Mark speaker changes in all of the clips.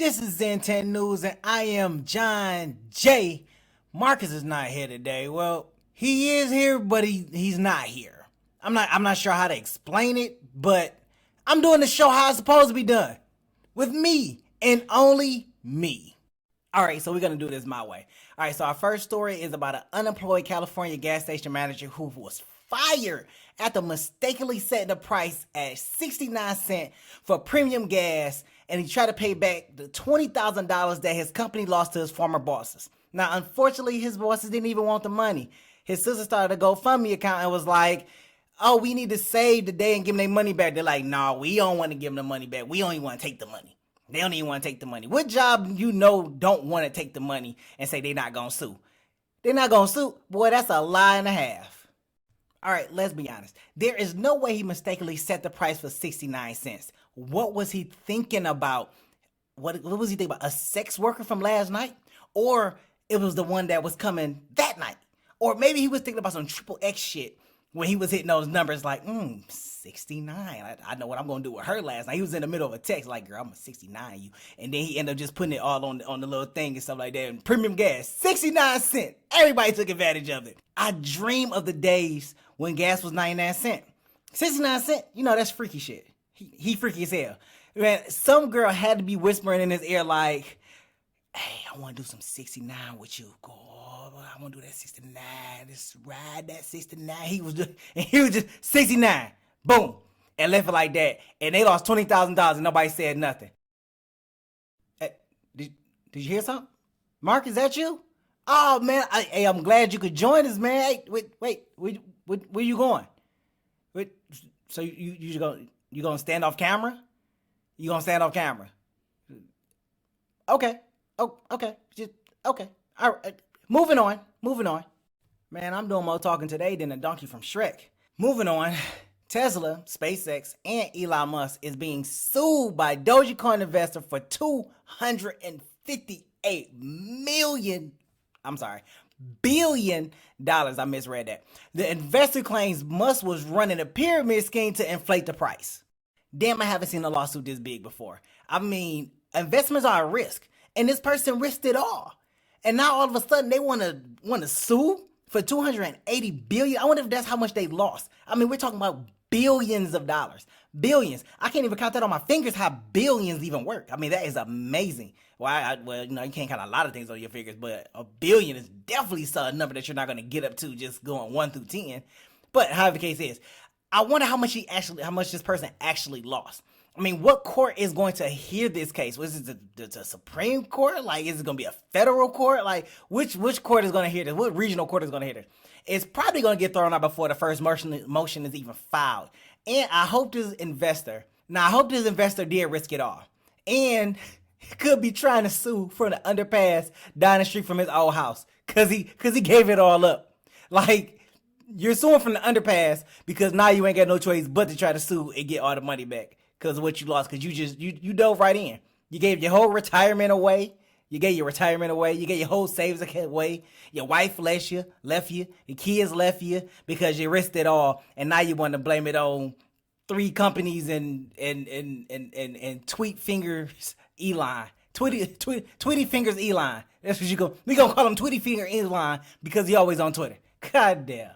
Speaker 1: This is ZenTen News, and I am Jon J. Marcus is not here today. Well, he is here, but he's not here. I'm not sure how to explain it, but I'm doing the show how it's supposed to be done. With me, and only me. Alright, so we're going to do this my way. Alright, so our first story is about an unemployed California gas station manager who was fired after mistakenly setting the price at 69 cents for premium gas, and he tried to pay back the $20,000 that his company lost to his former bosses. Now, unfortunately, his bosses didn't even want the money. His sister started a GoFundMe account and was like, oh, we need to save the day and give them their money back. They're like, no, we don't want to give them the money back. We only want to take the money. They don't even want to take the money. What job you know don't want to take the money and say they're not going to sue? They're not going to sue? Boy, that's a lie and a half. All right, let's be honest. There is no way he mistakenly set the price for 69 cents. What was he thinking about? What was he thinking about? A sex worker from last night? Or it was the one that was coming that night? Or maybe he was thinking about some triple X shit when he was hitting those numbers like, 69. I know what I'm going to do with her last night. He was in the middle of a text like, girl, I'm a 69 you. And then he ended up just putting it all on the little thing and stuff like that. And premium gas, 69 cents. Everybody took advantage of it. I dream of the days when gas was 99 cents. 69 cents, you know, that's freaky shit. He freaky as hell. Man, some girl had to be whispering in his ear like, hey, I want to do some 69 with you. God, I want to do that 69. Just ride that 69. He was just 69. Boom. And left it like that. And they lost $20,000 and nobody said nothing. Hey, did you hear something? Mark, is that you? Oh, man. I'm glad you could join us, man. Hey, wait. Where you going? So you gonna stand off camera? You gonna stand off camera? Okay. Oh, okay. Okay. All right. Moving on. Man, I'm doing more talking today than a donkey from Shrek. Moving on. Tesla, SpaceX, and Elon Musk is being sued by Dogecoin investor for $258 billion. I misread that. The investor claims Musk was running a pyramid scheme to inflate the price. Damn, I haven't seen a lawsuit this big before. I mean, investments are a risk, and this person risked it all. And now all of a sudden they want to sue for $280 billion. I wonder if that's how much they lost. I mean, we're talking about billions of dollars. Billions. I can't even count that on my fingers how billions even work. I mean, that is amazing. Well, you know, you can't count a lot of things on your fingers, but a billion is definitely a number that you're not going to get up to just going 1 through 10. But however the case is, I wonder how much this person actually lost. I mean, what court is going to hear this case? Was it the Supreme Court? Like, is it going to be a federal court? Like, which court is going to hear this? What regional court is going to hear this? It's probably going to get thrown out before the first motion is even filed. And I hope this investor did risk it all. And he could be trying to sue from the underpass down the street from his old house because he gave it all up. Like, you're suing from the underpass because now you ain't got no choice but to try to sue and get all the money back because of what you lost, because you dove right in. You gave your whole retirement away. You gave your whole savings account away. Your wife left you. Your kids left you because you risked it all, and now you want to blame it on 3 companies and tweet fingers Elon. Tweety fingers Elon. That's what we gonna call him, Tweety finger Elon, because he always on Twitter. God damn.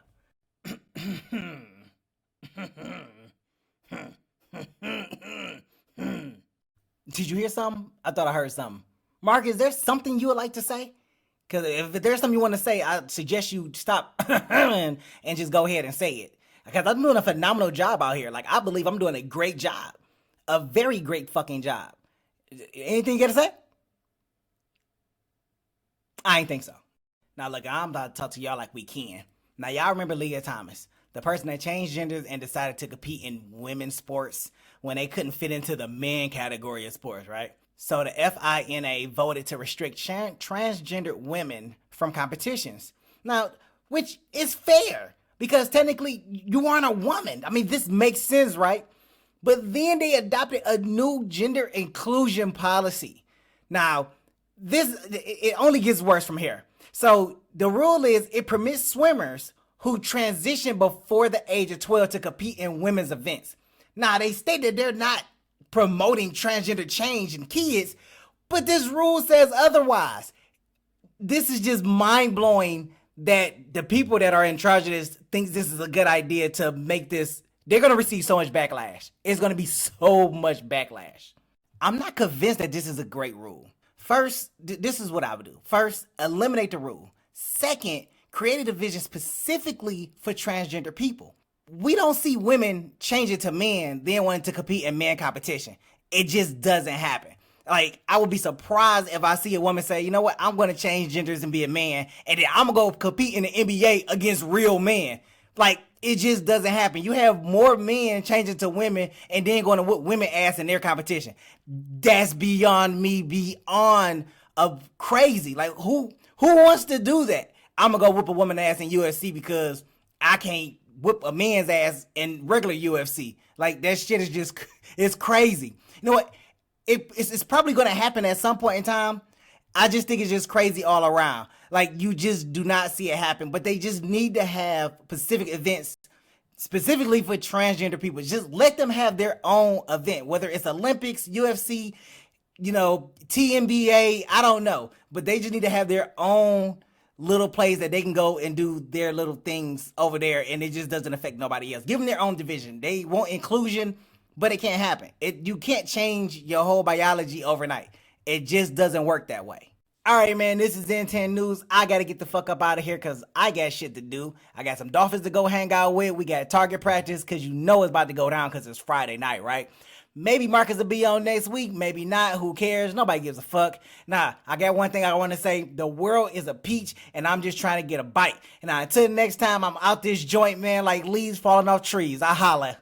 Speaker 1: Did you hear something? I thought I heard something. Mark, is there something you would like to say? Because if there's something you want to say, I suggest you stop and just go ahead and say it. Because I'm doing a phenomenal job out here. Like, I believe I'm doing a great job. A very great fucking job. Anything you got to say? I ain't think so. Now, look, I'm about to talk to y'all like we can. Now, y'all remember Leah Thomas, the person that changed genders and decided to compete in women's sports when they couldn't fit into the men category of sports, right? So the FINA voted to restrict transgender women from competitions. Now, which is fair, because technically you aren't a woman. I mean, this makes sense, right? But then they adopted a new gender inclusion policy. Now, it only gets worse from here. So the rule is it permits swimmers who transition before the age of 12 to compete in women's events. Now, they state that they're not promoting transgender change in kids, But this rule says otherwise. This is just mind blowing that the people that are in charge of this thinks this is a good idea to make this. They're going to receive so much backlash. It's going to be so much backlash. I'm not convinced that this is a great rule. First, this is what I would do. First, eliminate the rule. Second, create a division specifically for transgender people. We don't see women changing to men then wanting to compete in man competition. It just doesn't happen. Like, I would be surprised if I see a woman say, you know what, I'm going to change genders and be a man, and then I'm going to go compete in the NBA against real men. Like, it just doesn't happen. You have more men changing to women and then going to whoop women ass in their competition. That's beyond me, beyond of crazy. Like, who wants to do that? I'm going to go whoop a woman ass in UFC because I can't whoop a man's ass in regular UFC. Like, that shit is just, it's crazy. You know what? It's probably going to happen at some point in time. I just think it's just crazy all around. Like, you just do not see it happen. But they just need to have specific events specifically for transgender people. Just let them have their own event, whether it's Olympics, UFC, TNBA, I don't know. But they just need to have their own little place that they can go and do their little things over there, and it just doesn't affect nobody else. Give them their own division. They want inclusion, but it can't happen. You can't change your whole biology overnight. It just doesn't work that way. All right, man, this is ZenTen News. I got to get the fuck up out of here because I got shit to do. I got some Dolphins to go hang out with. We got target practice because you know it's about to go down because it's Friday night, right? Maybe Marcus will be on next week. Maybe not. Who cares? Nobody gives a fuck. Nah, I got one thing I want to say. The world is a peach, and I'm just trying to get a bite. And until next time, I'm out this joint, man, like leaves falling off trees. I holla.